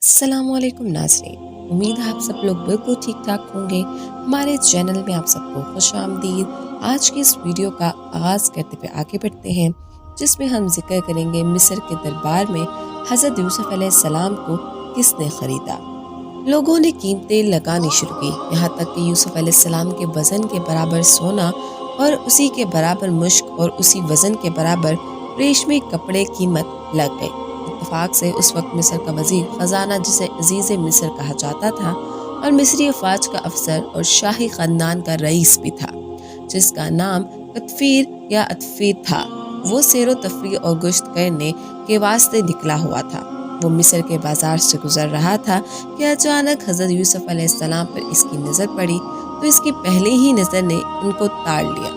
अस्सलाम वालेकुम नाज़रीन। उम्मीद है आप सब लोग बिल्कुल ठीक ठाक होंगे। हमारे चैनल में आप सबको खुश आमदीद। आज की इस वीडियो का आगाज़ करते हुए आगे बढ़ते हैं, जिसमें हम जिक्र करेंगे मिस्र के दरबार में हज़रत यूसुफ अलैहिस्सलाम को किसने ख़रीदा। लोगों ने कीमतें लगानी शुरू की, यहाँ तक कि यूसुफ अलैहिस्सलाम के वज़न के बराबर सोना और उसी के बराबर मुश्क और उसी वज़न के बराबर रेशमी कपड़े कीमत लग गए। इत्तेफाक से उस वक्त मिस्र का वज़ीर ख़जाना, जिसे अजीज़ मिस्र कहा जाता था, और मिस्री अफवाज का अफसर और शाही ख़ानदान का रईस भी था, जिसका नाम कतफ़ीर या अतफ़ीर था। वो सैर व तफरीह और गश्त करने के वास्ते निकला हुआ था। वो मिस्र के बाजार से गुजर रहा था कि अचानक हज़रत यूसुफ अलैहिस्सलाम पर इसकी नज़र पड़ी, तो इसकी पहले ही नज़र ने इनको ताड़ लिया।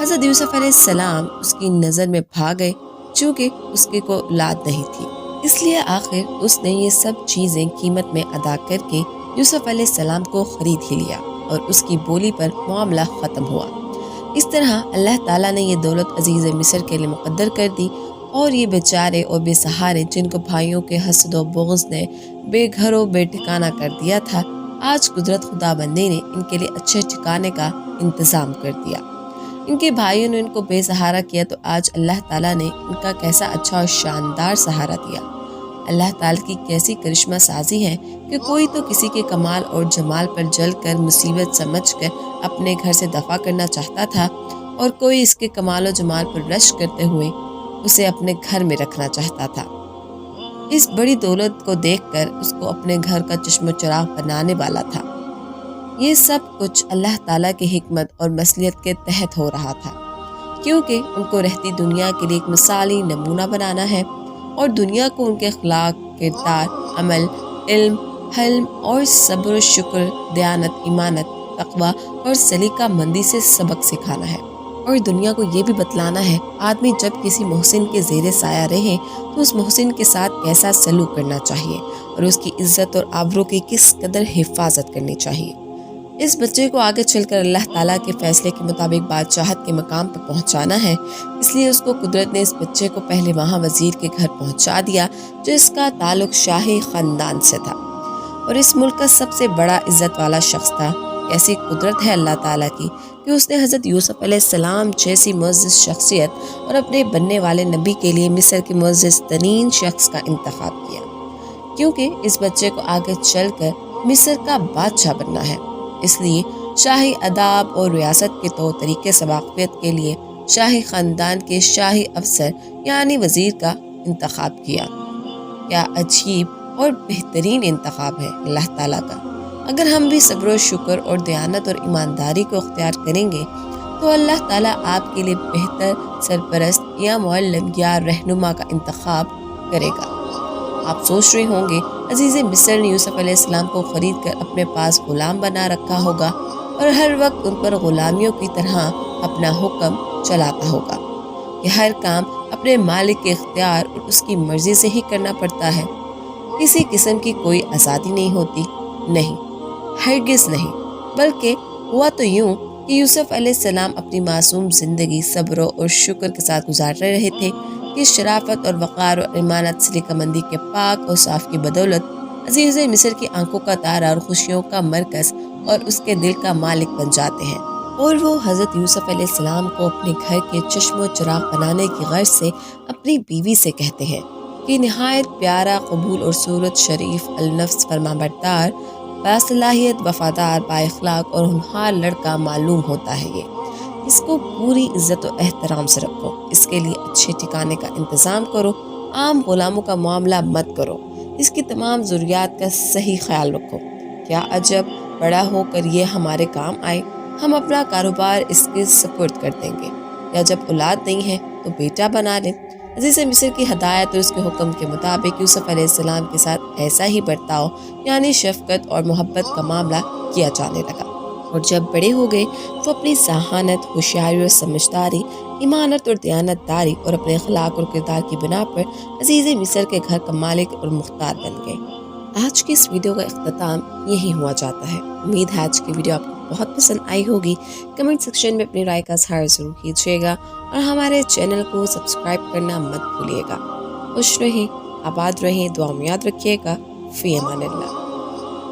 हज़रत यूसुफ अलैहिस्सलाम उसकी नज़र में भाग गए, चूँकि उसके को औलाद नहीं थी, इसलिए आखिर उसने ये सब चीज़ें कीमत में अदा करके यूसुफ अलैहिस्सलाम को ख़रीद ही लिया और उसकी बोली पर मामला ख़त्म हुआ। इस तरह अल्लाह ताला ने ये दौलत अजीज़ मिस्र के लिए मुक़द्दर कर दी, और ये बेचारे और बेसहारे, जिनको भाइयों के हसद व बुग़्ज़ ने बेघर व बेठिकाना कर दिया था, आज कुदरत खुदाबंदी ने इनके लिए अच्छे ठिकाने का इंतज़ाम कर दिया। इनके भाइयों ने इनको बेसहारा किया, तो आज अल्लाह ताला ने इनका कैसा अच्छा और शानदार सहारा दिया। अल्लाह ताला की कैसी करिश्मा साजी है कि कोई तो किसी के कमाल और जमाल पर जल कर मुसीबत समझकर अपने घर से दफा करना चाहता था, और कोई इसके कमाल और जमाल पर रश करते हुए उसे अपने घर में रखना चाहता था। इस बड़ी दौलत को देखकर उसको अपने घर का चश्मो चिराग बनाने वाला था। ये सब कुछ अल्लाह ताला की हिकमत और मसलियत के तहत हो रहा था, क्योंकि उनको रहती दुनिया के लिए एक मिसाली नमूना बनाना है, और दुनिया को उनके अखलाक, किरदार, अमल, इल्म, हल्म और सब्र, शुक्र, दयानत, ईमानत, तक़वा और सलीका मंदी से सबक सिखाना है। और दुनिया को ये भी बतलाना है, आदमी जब किसी मोहसिन के ज़ेरे साया रहे तो उस मोहसिन के साथ कैसा सलूक करना चाहिए और उसकी इज़्ज़त और आबरू की किस कदर हिफाजत करनी चाहिए। इस बच्चे को आगे चलकर अल्लाह ताला के फैसले के मुताबिक बादशाहत के मकाम पर पहुंचाना है, इसलिए उसको कुदरत ने इस बच्चे को पहले वहाँ वज़ीर के घर पहुंचा दिया, जिसका ताल्लुक शाही ख़ानदान से था और इस मुल्क का सबसे बड़ा इज़्ज़त वाला शख्स था। ऐसी कुदरत है अल्लाह ताला की कि उसने हज़रत यूसुफ अलैहिस्सलाम जैसी मुअज़्ज़ज़ शख्सियत और अपने बनने वाले नबी के लिए मिस्र के मुअज़्ज़ज़ तरीन शख्स का इंतखाब किया, क्योंकि इस बच्चे को आगे चलकर मिस्र का बादशाह बनना है। इसलिए शाही अदाब और रियासत के तौर तरीके से वाक़फ़ियत के लिए शाही ख़ानदान के शाही अफसर यानी वज़ीर का इंतखाब किया। क्या अजीब और बेहतरीन इंतखाब है अल्लाह ताला का। अगर हम भी सब्र और शुक्र और दयानत और ईमानदारी को अख्तियार करेंगे, तो अल्लाह ताला आपके लिए बेहतर सरपरस्त या मुअल्लिम या रहनुमा का इंतखाब करेगा। आप सोच रहे होंगे अजीज़ मिस्र ने यूसुफ अलैहिस्सलाम को ख़रीद कर अपने पास ग़ुलाम बना रखा होगा और हर वक्त उन पर ग़ुलामियों की तरह अपना हुक्म चलाता होगा कि हर काम अपने मालिक के इख्तियार और उसकी मर्ज़ी से ही करना पड़ता है, किसी किस्म की कोई आज़ादी नहीं होती। नहीं, हरगिज़ नहीं, बल्कि हुआ तो यूँ कि यूसुफ अलैहिस्सलाम अपनी मासूम ज़िंदगी सब्र और शुक्र के साथ गुजार रहे थे कि शराफत और वक़ार और ईमानत सलीकामंदी के पाक और साफ़ की बदौलत अजीज़ मिस्र की आंखों का तारा और खुशियों का मरकज़ और उसके दिल का मालिक बन जाते हैं। और वो हज़रत यूसुफ अलैहिस्सलाम को अपने घर के चश्मो चिराग बनाने की गर्ज से अपनी बीवी से कहते हैं कि नहायत प्यारा, कबूल और सूरत शरीफ, अलनफ्स, फरमाबरदार, बासलाहियत, वफ़ादार, बाइख़लाक़ और होनहार लड़का मालूम होता है। ये इसको पूरी इज़्ज़त और एहतराम से रखो, इसके लिए अच्छे ठिकाने का इंतज़ाम करो, आम ग़ुलामों का मामला मत करो, इसकी तमाम ज़रूरियात का सही ख्याल रखो। क्या अजब, बड़ा होकर ये हमारे काम आए, हम अपना कारोबार इसके सपुर्द कर देंगे, या जब औलाद नहीं है तो बेटा बना लें। अजीज़ मिस्र की हदायत और उसके हुक्म के मुताबिक यूसुफ अलैहिस्सलाम के साथ ऐसा ही बर्ताव यानी शफ़क़त और मोहब्बत का मामला किया जाने लगा, और जब बड़े हो गए तो अपनी ज़हानत, होशियारी और समझदारी, ईमानत और दयानतदारी और अपने अखलाक और किरदार की बिना पर अजीज़ मिस्र के घर का मालिक और मुख्तार बन गए। आज की इस वीडियो का इख्तिताम यही हुआ जाता है। उम्मीद है आज की वीडियो आपको बहुत पसंद आई होगी। कमेंट सेक्शन में अपनी राय का इज़हार ज़रूर कीजिएगा और हमारे चैनल को सब्सक्राइब करना मत भूलिएगा। खुश रहें, आबाद रहें, दुआ में याद रखिएगा। فی امان اللہ۔